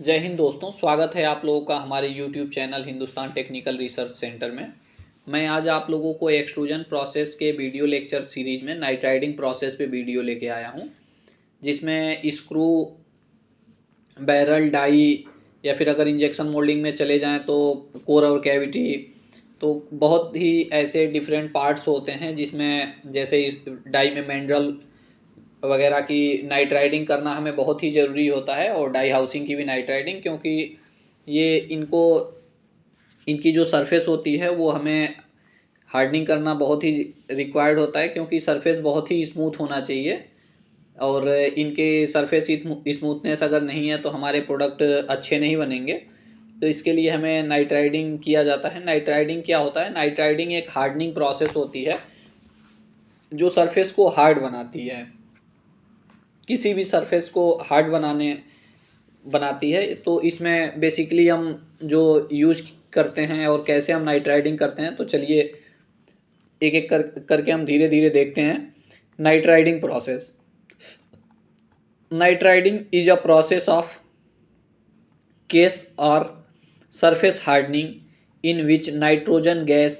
जय हिंद दोस्तों, स्वागत है आप लोगों का हमारे YouTube channel Hindustan technical research centre में। मैं आज आप लोगों को एक्सट्रूजन प्रोसेस के वीडियो लेक्चर सीरीज में नाइट्राइडिंग प्रोसेस पे वीडियो लेके आया हूँ, जिसमें स्क्रू, बैरल, डाई या फिर अगर इंजेक्शन मोल्डिंग में चले जाएं तो कोर और कैविटी। तो बहुत ही ऐसे डिफरेंट पार्ट्स होते हैं जिसमें जैसे इस डाई में मैंड्रल वगैरह की नाइट राइडिंग करना हमें बहुत ही ज़रूरी होता है, और डाई हाउसिंग की भी नाइट राइडिंग, क्योंकि ये इनकी जो सरफेस होती है वो हमें हार्डनिंग करना बहुत ही रिक्वायर्ड होता है, क्योंकि सरफेस बहुत ही स्मूथ होना चाहिए। और इनके सरफेस स्मूथनेस अगर नहीं है तो हमारे प्रोडक्ट अच्छे नहीं बनेंगे। तो इसके लिए हमें नाइट राइडिंग किया जाता है। नाइट राइडिंग क्या होता है? नाइट राइडिंग एक हार्डनिंग प्रोसेस होती है जो सरफेस को हार्ड बनाती है, किसी भी सरफेस को हार्ड बनाती है। तो इसमें बेसिकली हम जो यूज करते हैं और कैसे हम नाइट राइडिंग करते हैं, तो चलिए एक एक करके हम धीरे धीरे देखते हैं। Night riding process. Night riding is a process of case or surface hardening in which nitrogen gas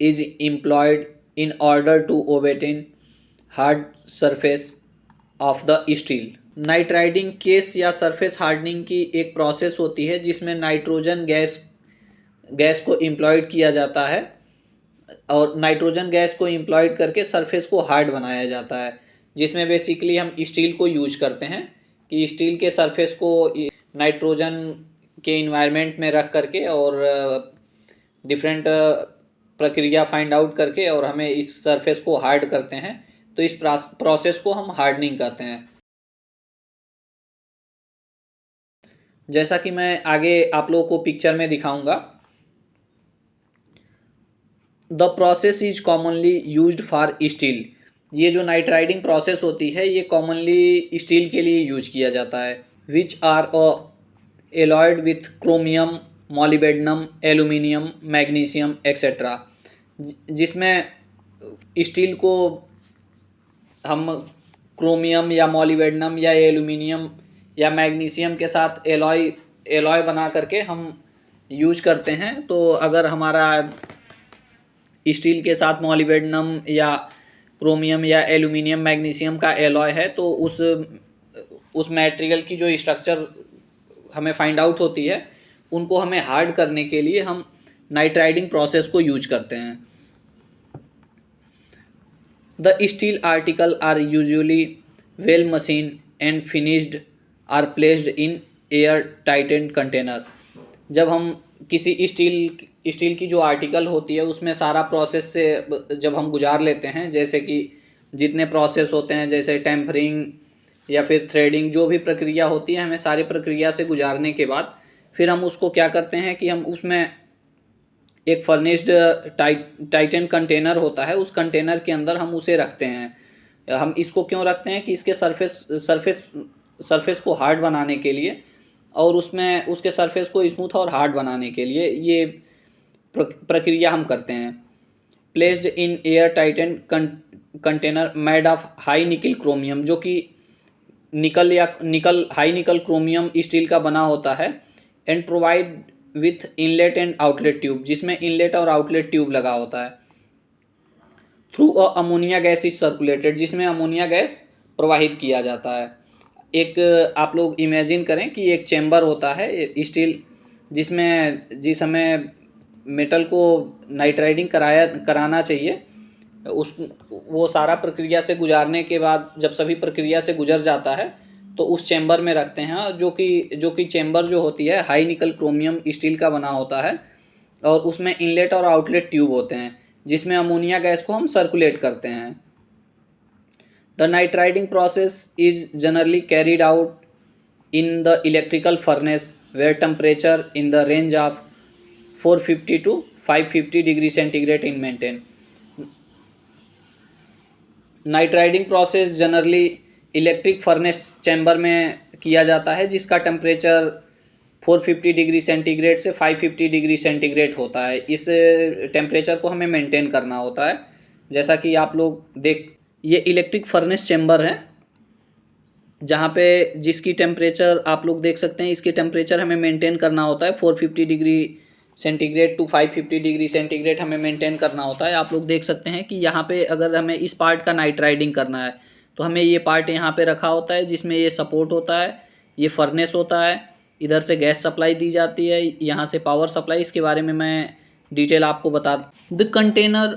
is employed in order to obtain hard surface of the steel। Night riding case या surface hardening की एक process होती है जिसमें nitrogen gas को employed किया जाता है, और नाइट्रोजन गैस को एम्प्लॉयड करके सरफेस को हार्ड बनाया जाता है, जिसमें बेसिकली हम स्टील को यूज करते हैं कि स्टील के सरफेस को नाइट्रोजन के इन्वायरमेंट में रख करके और डिफरेंट प्रक्रिया फाइंड आउट करके और हमें इस सरफेस को हार्ड करते हैं। तो इस प्रोसेस को हम हार्डनिंग कहते हैं। जैसा कि मैं आगे आप लोगों को पिक्चर में दिखाऊंगा। The process is commonly used for steel. ये जो नाइट राइडिंग प्रोसेस होती है ये कॉमनली स्टील के लिए यूज किया जाता है। Which are alloyed with chromium, molybdenum, aluminium, magnesium etcetera. जिसमें स्टील को हम क्रोमियम या मॉलिबेडनम या एल्यूमिनियम या मैग्नीशियम के साथ एलॉय बना करके हम यूज करते हैं। तो अगर हमारा स्टील के साथ मॉलिबेडनम या क्रोमियम या एल्यूमिनियम मैग्नीशियम का एलॉय है, तो उस मटेरियल की जो स्ट्रक्चर हमें फाइंड आउट होती है उनको हमें हार्ड करने के लिए हम नाइट राइडिंग प्रोसेस को यूज करते हैं। The steel article are usually well machine and finished are placed in air tightened container. जब हम किसी स्टील की जो आर्टिकल होती है उसमें सारा प्रोसेस से जब हम गुजार लेते हैं, जैसे कि जितने प्रोसेस होते हैं जैसे टेम्परिंग या फिर थ्रेडिंग, जो भी प्रक्रिया होती है, हमें सारी प्रक्रिया से गुजारने के बाद फिर हम उसको क्या करते हैं कि हम उसमें एक फर्निश्ड टाइटन कंटेनर होता है, उस कंटेनर के अंदर हम उसे रखते हैं। हम इसको क्यों रखते हैं कि इसके सरफेस को हार्ड बनाने के लिए और उसमें उसके सरफेस को स्मूथ और हार्ड बनाने के लिए ये प्रक्रिया हम करते हैं। Placed in air Titan container made of high निकल क्रोमियम, जो कि हाई निकल क्रोमियम स्टील का बना होता है। And provide with inlet and outlet tube, जिसमें इनलेट और आउटलेट ट्यूब लगा होता है। Through a ammonia gas is circulated, जिसमें अमोनिया गैस प्रवाहित किया जाता है। एक आप लोग इमेजिन करें कि एक चैम्बर होता है स्टील, जिसमें जिस हमें मेटल को नाइट राइडिंग कराना चाहिए, वो सारा प्रक्रिया से गुजारने के बाद जब सभी प्रक्रिया से गुजर जाता है तो उस चैम्बर में रखते हैं, जो कि चैम्बर जो होती है हाई निकल क्रोमियम स्टील का बना होता है, और उसमें इनलेट और आउटलेट ट्यूब होते हैं जिसमें अमोनिया गैस को हम सर्कुलेट करते हैं। The nitriding process is generally carried out in the electrical furnace where temperature in the range of 450 to 550 degree centigrade in maintain. Nitriding process generally electric furnace chamber में किया जाता है, जिसका temperature 450 degree centigrade से 550 degree centigrade होता है। इस temperature को हमें मेंटेन करना होता है। जैसा कि आप लोग ये इलेक्ट्रिक फर्नेस चैम्बर है, जहाँ पे जिसकी टेम्परेचर आप लोग देख सकते हैं, इसकी टेम्परेचर हमें मेंटेन करना होता है 450 degree centigrade to 550 degree centigrade हमें मेंटेन करना होता है। आप लोग देख सकते हैं कि यहाँ पे अगर हमें इस पार्ट का नाइट्राइडिंग करना है तो हमें ये पार्ट यहाँ पे रखा होता है जिसमें ये सपोर्ट होता है, ये फर्नेस होता है, इधर से गैस सप्लाई दी जाती है, यहाँ से पावर सप्लाई। इसके बारे में मैं डिटेल आपको बता। The container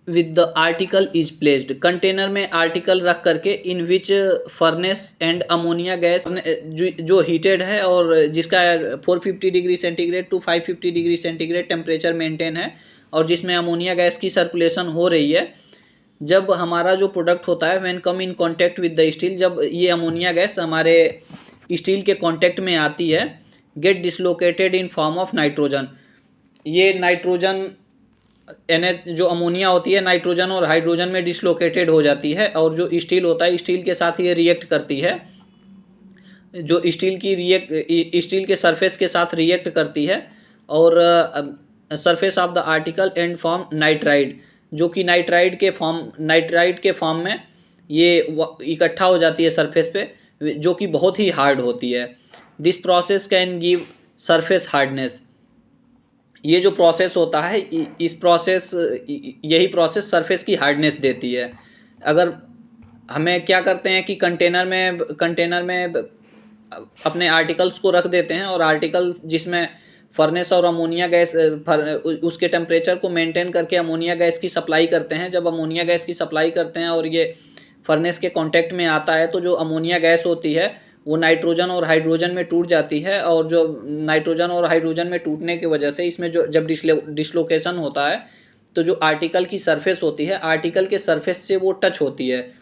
with the article is placed, container में आर्टिकल रख करके in which furnace and ammonia gas जो हीटेड है और जिसका 450 degree centigrade to 550 degree centigrade temperature maintain है और जिसमें अमोनिया गैस की सर्कुलेशन हो रही है। जब हमारा जो प्रोडक्ट होता है when come in contact with the steel, जब ये अमोनिया गैस हमारे स्टील के कांटेक्ट में आती है, get dislocated in form of nitrogen, ये नाइट्रोजन जो अमोनिया होती है नाइट्रोजन और हाइड्रोजन में डिसलोकेटेड हो जाती है और जो स्टील होता है स्टील के साथ ये रिएक्ट करती है, जो स्टील के सरफेस के साथ रिएक्ट करती है और surface of the article and form nitride, जो कि नाइट्राइड के फॉर्म में ये इकट्ठा हो जाती है सरफेस पे, जो कि बहुत ही हार्ड होती है। This process can give surface hardness, ये जो प्रोसेस होता है यही प्रोसेस सरफेस की हार्डनेस देती है। अगर हमें क्या करते हैं कि कंटेनर में अपने आर्टिकल्स को रख देते हैं और आर्टिकल जिसमें फर्नेस और अमोनिया गैस उसके टेम्परेचर को मेंटेन करके अमोनिया गैस की सप्लाई करते हैं। जब अमोनिया गैस की सप्लाई करते हैं और ये फर्नेस के कांटेक्ट में आता है तो जो अमोनिया गैस होती है वो नाइट्रोजन और हाइड्रोजन में टूट जाती है और जो नाइट्रोजन और हाइड्रोजन में टूटने की वजह से इसमें जो जब डिसलोकेशन होता है तो जो आर्टिकल की सरफेस होती है, आर्टिकल के सरफेस से वो टच होती है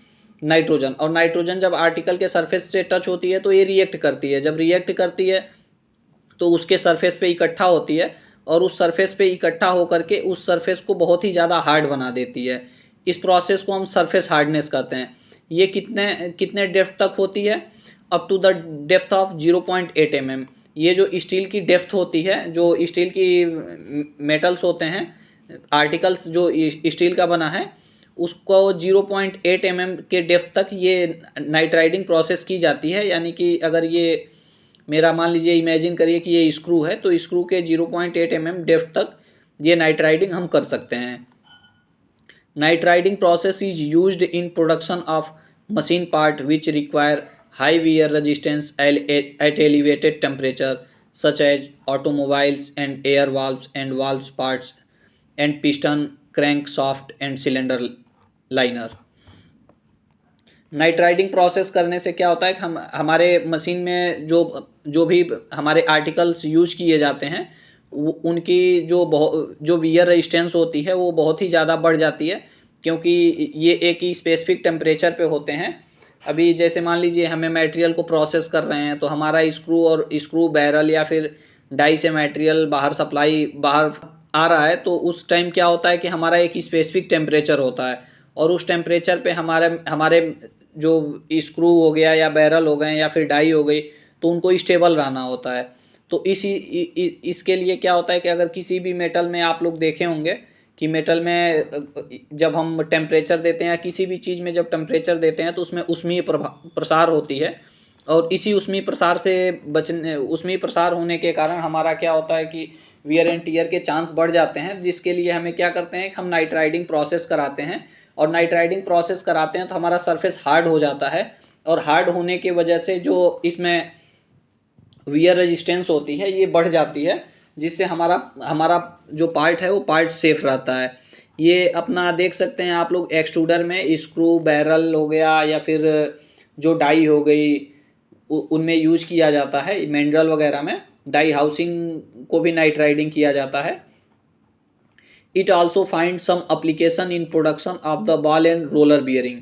नाइट्रोजन, और नाइट्रोजन जब आर्टिकल के सरफेस से टच होती है तो ये रिएक्ट करती है। जब रिएक्ट करती है तो उसके सरफेस पे इकट्ठा होती है और उस सरफेस पे इकट्ठा होकर के उस सरफेस को बहुत ही ज़्यादा हार्ड बना देती है। इस प्रोसेस को हम सरफेस हार्डनेस कहते हैं। ये कितने डेप्थ तक होती है? Up to the depth of 0.8 mm। ये जो स्टील की डेप्थ होती है, जो स्टील की मेटल्स होते हैं, आर्टिकल्स जो स्टील का बना है उसको 0.8 mm के डेप्थ तक ये नाइट्राइडिंग प्रोसेस की जाती है। यानी कि अगर ये मेरा मान लीजिए इमेजिन करिए कि ये स्क्रू है तो स्क्रू के 0.8 mm डेप्थ तक ये नाइट्राइडिंग हम कर सकते हैं। Nitriding process is used in production of machine part which require high wear resistance at elevated temperature such as automobiles and air valves and valves parts and piston, crankshaft and cylinder liner। Nitriding process करने से क्या होता है कि हमारे machine में जो भी हमारे आर्टिकल्स यूज किए जाते हैं उनकी जो वियर रेजिस्टेंस होती है वो बहुत ही ज़्यादा बढ़ जाती है, क्योंकि ये एक ही स्पेसिफिक टेम्परेचर पे होते हैं। अभी जैसे मान लीजिए हमें मटेरियल को प्रोसेस कर रहे हैं तो हमारा स्क्रू बैरल या फिर डाई से मटेरियल बाहर आ रहा है, तो उस टाइम क्या होता है कि हमारा एक स्पेसिफिक टेम्परेचर होता है और उस टेम्परेचर पे हमारे जो स्क्रू हो गया या बैरल हो गए या फिर डाई हो गई तो उनको स्टेबल रहना होता है। तो इसके लिए क्या होता है कि अगर किसी भी मेटल में आप लोग देखे होंगे कि मेटल में जब हम टेम्परेचर देते हैं, किसी भी चीज़ में जब टेम्परेचर देते हैं तो उसमें ऊष्मीय प्रसार होती है और इसी ऊष्मीय प्रसार होने के कारण हमारा क्या होता है कि वियर एंड टियर के चांस बढ़ जाते हैं, जिसके लिए हमें क्या करते हैं कि हम नाइट्राइडिंग प्रोसेस कराते हैं और नाइट्राइडिंग प्रोसेस कराते हैं तो हमारा सरफेस हार्ड हो जाता है और हार्ड होने की वजह से जो इसमें वियर रेजिस्टेंस होती है ये बढ़ जाती है, जिससे हमारा जो पार्ट है वो पार्ट सेफ रहता है। ये अपना देख सकते हैं आप लोग एक्सट्रूडर में स्क्रू बैरल हो गया या फिर जो डाई हो गई उनमें यूज किया जाता है। मैंड्रल वगैरह में डाई हाउसिंग को भी नाइट्राइडिंग किया जाता है। It also find some application in production of the ball and roller bearing.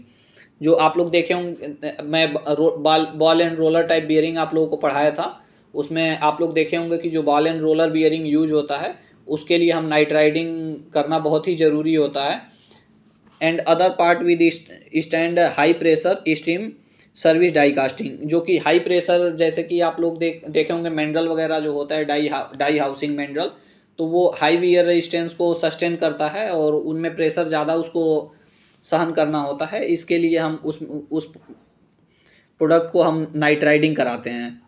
जो आप लोग देखे होंगे, मैं ball and roller type bearing आप लोगों को पढ़ाया था, उसमें आप लोग देखे होंगे कि जो ball and roller bearing use होता है उसके लिए हम नाइट्राइडिंग करना बहुत ही ज़रूरी होता है। And other part withstand high pressure steam service die casting, जो कि हाई प्रेशर जैसे कि आप लोग देखे होंगे मैंड्रल वगैरह जो होता है डाई हाउसिंग मैंड्रल, तो वो हाई वियर रेजिस्टेंस को सस्टेन करता है और उनमें प्रेशर ज़्यादा उसको सहन करना होता है। इसके लिए हम उस प्रोडक्ट को हम नाइट्राइडिंग कराते हैं।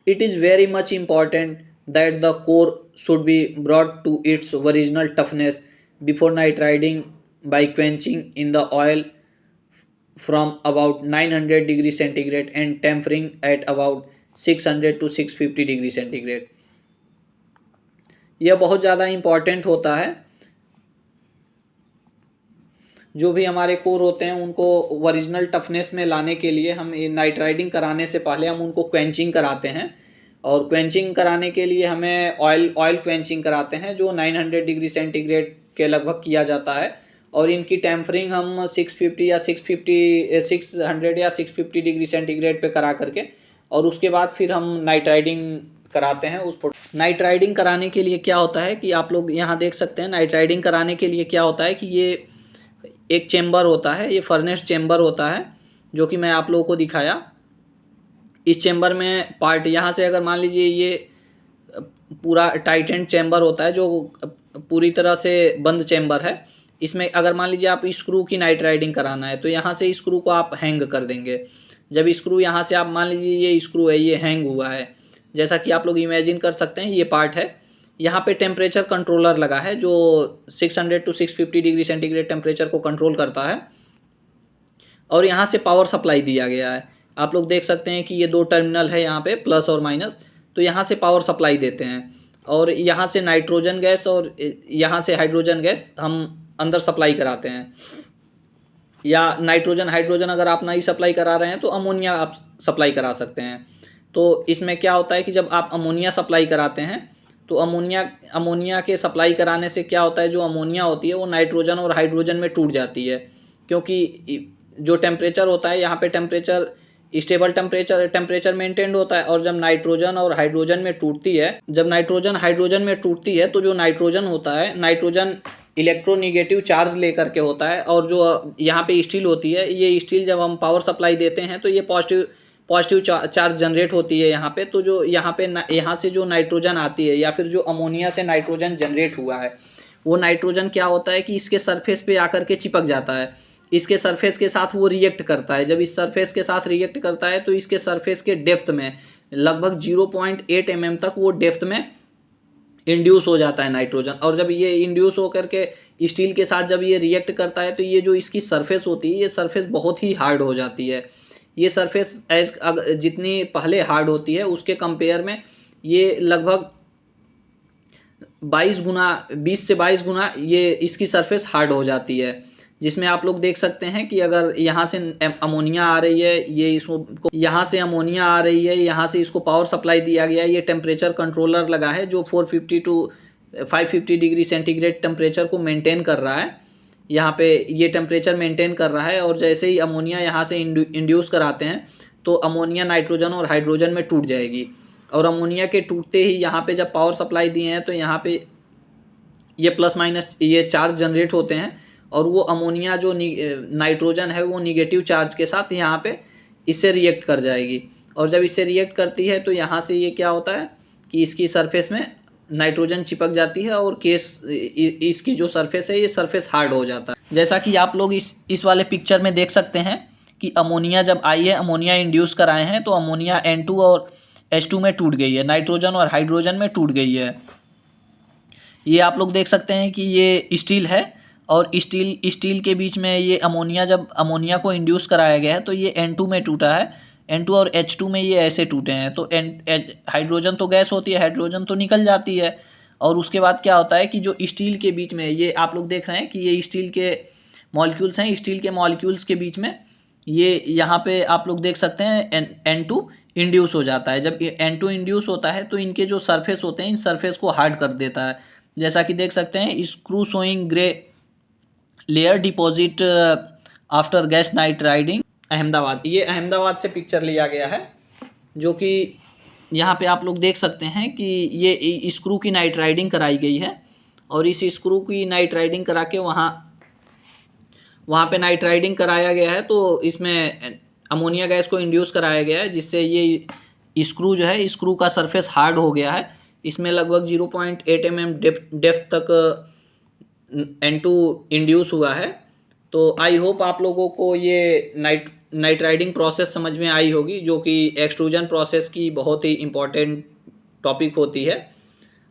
It is very much important that the core should be brought to its original toughness before nitriding by quenching in the oil from about 900 degree centigrade and tempering at about 600 to 650 degree centigrade. यह बहुत ज़्यादा important होता है। जो भी हमारे core होते हैं उनको ओरिजिनल टफनेस में लाने के लिए हम नाइट्राइडिंग कराने से पहले हम उनको क्वेंचिंग कराते हैं, और क्वेंचिंग कराने के लिए हमें ऑयल क्वेंचिंग कराते हैं जो 900 डिग्री सेंटीग्रेड के लगभग किया जाता है, और इनकी टेम्परिंग हम 600 या 650 डिग्री सेंटीग्रेड पे करा करके और उसके बाद फिर हम नाइट्राइडिंग कराते हैं। नाइट्राइडिंग कराने के लिए क्या होता है कि आप लोग यहाँ देख सकते हैं, नाइट्राइडिंग कराने के लिए क्या होता है कि ये एक चेम्बर होता है, ये फर्नेस चेम्बर होता है जो कि मैं आप लोगों को दिखाया। इस चेम्बर में पार्ट यहाँ से अगर मान लीजिए ये पूरा टाइटेंड चेम्बर होता है जो पूरी तरह से बंद चेम्बर है। इसमें अगर मान लीजिए आप स्क्रू की नाइट्राइडिंग कराना है तो यहाँ से स्क्रू को आप हैंग कर देंगे। जब स्क्रू यहाँ से आप मान लीजिए ये स्क्रू है, ये हैंग हुआ है, जैसा कि आप लोग इमेजिन कर सकते हैं ये पार्ट है। यहाँ पे टेम्परेचर कंट्रोलर लगा है जो 600 टू 650 डिग्री सेंटीग्रेड टेम्परेचर को कंट्रोल करता है, और यहाँ से पावर सप्लाई दिया गया है। आप लोग देख सकते हैं कि ये 2 टर्मिनल है यहाँ पे, प्लस और माइनस, तो यहाँ से पावर सप्लाई देते हैं, और यहाँ से नाइट्रोजन गैस और यहाँ से हाइड्रोजन गैस हम अंदर सप्लाई कराते हैं। या नाइट्रोजन हाइड्रोजन अगर आप नहीं सप्लाई करा रहे हैं तो अमोनिया आप सप्लाई करा सकते हैं। तो इसमें क्या होता है कि जब आप अमोनिया सप्लाई कराते हैं तो अमोनिया के सप्लाई कराने से क्या होता है, जो अमोनिया होती है वो नाइट्रोजन और हाइड्रोजन में टूट जाती है, क्योंकि जो टेम्परेचर होता है यहाँ पे टेम्परेचर स्टेबल टेम्परेचर मेंटेन होता है। और जब नाइट्रोजन और हाइड्रोजन में टूटती है, जब नाइट्रोजन हाइड्रोजन में टूटती है तो जो नाइट्रोजन होता है, नाइट्रोजन इलेक्ट्रोनिगेटिव चार्ज लेकर के होता है, और जो यहाँ पे स्टील होती है, ये स्टील जब हम पावर सप्लाई देते हैं तो ये पॉजिटिव चार्ज जनरेट होती है यहाँ पे। तो जो यहाँ से जो नाइट्रोजन आती है या फिर जो अमोनिया से नाइट्रोजन जनरेट हुआ है, वो नाइट्रोजन क्या होता है कि इसके सरफेस पे आकर के चिपक जाता है, इसके सरफेस के साथ वो रिएक्ट करता है। जब इस सरफेस के साथ रिएक्ट करता है तो इसके सरफेस के डेप्थ में लगभग 0.8 mm तक वो डेप्थ में इंड्यूस हो जाता है नाइट्रोजन। और जब ये इंड्यूस होकर के स्टील के साथ जब ये रिएक्ट करता है तो ये जो इसकी सरफेस होती है, ये सरफेस बहुत ही हार्ड हो जाती है। ये सरफेस जितनी पहले हार्ड होती है उसके कंपेयर में ये लगभग 20 से 22 गुना ये इसकी सरफेस हार्ड हो जाती है, जिसमें आप लोग देख सकते हैं कि अगर यहाँ से अमोनिया आ रही है, ये इसको यहाँ से अमोनिया आ रही है, यहाँ से इसको पावर सप्लाई दिया गया है, ये टेम्परेचर कंट्रोलर लगा है जो 450 टू 550 डिग्री सेंटीग्रेड टेम्परेचर को मेंटेन कर रहा है। यहाँ पे ये टेम्परेचर मेंटेन कर रहा है, और जैसे ही अमोनिया यहाँ से इंड्यूस कराते हैं तो अमोनिया नाइट्रोजन और हाइड्रोजन में टूट जाएगी, और अमोनिया के टूटते ही यहाँ पे जब पावर सप्लाई दिए हैं तो यहाँ पे ये प्लस माइनस ये चार्ज जनरेट होते हैं, और वो अमोनिया जो नाइट्रोजन है वो निगेटिव चार्ज के साथ यहाँ पे इससे रिएक्ट कर जाएगी। और जब इससे रिएक्ट करती है तो यहाँ से ये क्या होता है कि इसकी सरफेस में नाइट्रोजन चिपक जाती है, और इसकी जो सरफेस है ये सरफेस हार्ड हो जाता है। जैसा कि आप लोग इस वाले पिक्चर में देख सकते हैं कि अमोनिया जब आई है, अमोनिया इंड्यूस कराए हैं तो अमोनिया N2 और H2 में टूट गई है, नाइट्रोजन और हाइड्रोजन में टूट गई है। ये आप लोग देख सकते हैं कि ये स्टील है, और स्टील के बीच में ये जब अमोनिया को इंड्यूस कराया गया है तो ये N2 में टूटा है, N2 और H2 में ये ऐसे टूटे हैं। तो हाइड्रोजन तो गैस होती है, हाइड्रोजन तो निकल जाती है, और उसके बाद क्या होता है कि जो स्टील के बीच में ये आप लोग देख रहे हैं कि ये स्टील के मॉलिक्यूल्स हैं, स्टील के मॉलिक्यूल्स के बीच में ये यहाँ पे आप लोग देख सकते हैं N2 इंड्यूस हो जाता है। जब N2 इंड्यूस होता है तो इनके जो सरफेस होते हैं, इन सरफेस को हार्ड कर देता है। जैसा कि देख सकते हैं screw showing grey layer deposit after gas nitriding Ahmedabad. ये अहमदाबाद से पिक्चर लिया गया है, जो कि यहाँ पे आप लोग देख सकते हैं कि ये स्क्रू की नाइट्राइडिंग कराई गई है, और इस स्क्रू की नाइट्राइडिंग करा के वहाँ पे नाइट्राइडिंग कराया गया है। तो इसमें अमोनिया गैस को इंड्यूस कराया गया है, जिससे ये स्क्रू जो है, स्क्रू का सरफेस हार्ड हो गया है। इसमें लगभग 0.8 mm डेप्थ तक N2 इंड्यूस हुआ है। तो आई होप आप लोगों को ये नाइट्राइडिंग प्रोसेस समझ में आई होगी, जो कि एक्सट्रूजन प्रोसेस की बहुत ही इम्पॉर्टेंट टॉपिक होती है।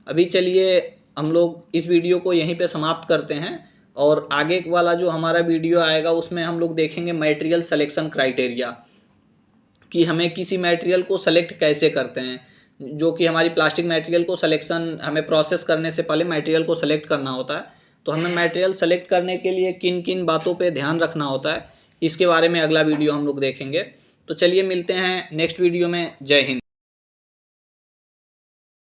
अभी चलिए हम लोग इस वीडियो को यहीं पे समाप्त करते हैं, और आगे वाला जो हमारा वीडियो आएगा उसमें हम लोग देखेंगे मटेरियल सिलेक्शन क्राइटेरिया, कि हमें किसी मटेरियल को सेलेक्ट कैसे करते हैं। जो कि हमारी प्लास्टिक मटेरियल को सिलेक्शन, हमें प्रोसेस करने से पहले मटेरियल को सेलेक्ट करना होता है, तो हमें मटेरियल सेलेक्ट करने के लिए किन किन बातों पे ध्यान रखना होता है, इसके बारे में अगला वीडियो हम लोग देखेंगे। तो चलिए मिलते हैं नेक्स्ट वीडियो में। जय हिंद।